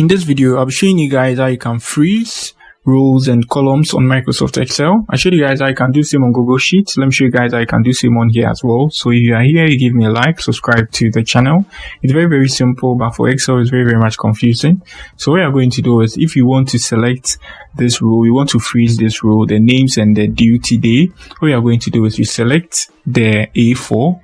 In this video, I'll be showing you guys how you can freeze rows and columns on Microsoft Excel. I showed you guys how you can do same on Google Sheets. Let me show you guys how you can do same on here as well. So if you are here, you give me a like, subscribe to the channel. It's very, very simple, but for Excel, it's very, very much confusing. So what you're going to do is, if you want to select this row, you want to freeze this row, the names and the duty day, what you're going to do is you select the A4,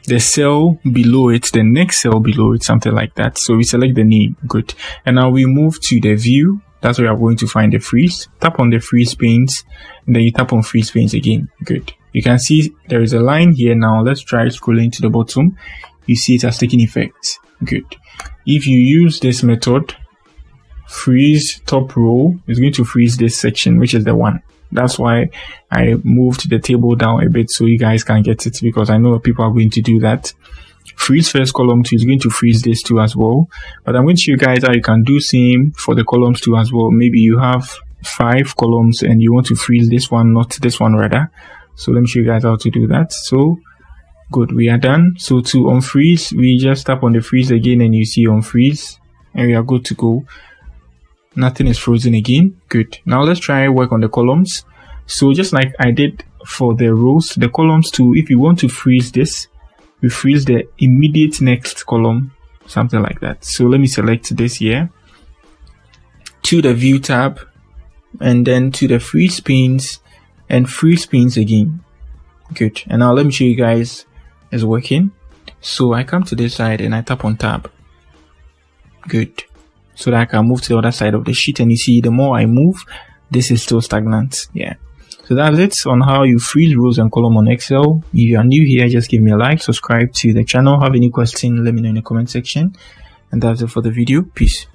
the cell below it, the next cell below it, something like that. So we select the name. Good. And now we move to the view. That's where you're going to find the freeze. Tap on the freeze panes, and then you tap on freeze panes again. Good. You can see there is a line here. Now let's try scrolling to the bottom. You see it has taken effect. Good. If you use this method, freeze top row, is going to freeze this section, which is the one. That's why I moved the table down a bit so you guys can get it, because I know people are going to do that. Freeze first column 2 is going to freeze this too as well. But I'm going to show you guys how you can do same for the columns 2 as well. Maybe you have 5 columns and you want to freeze this one, not this one rather. So let me show you guys how to do that. So good, we are done. So to unfreeze, we just tap on the freeze again and you see unfreeze and we are good to go. Nothing is frozen again. Good. Now let's try work on the columns. So just like I did for the rows, the columns too, if you want to freeze this, we freeze the immediate next column, something like that. So let me select this here, to the view tab, and then to the freeze panes and freeze panes again. Good. And now let me show you guys it's working. So I come to this side and I tap on tab. Good. So that I can move to the other side of the sheet, and you see the more I move, this is still stagnant. Yeah. So that's it on how you freeze rows and columns on Excel. If you are new here, just give me a like, subscribe to the channel. Have any question, let me know in the comment section. And that's it for the video. Peace.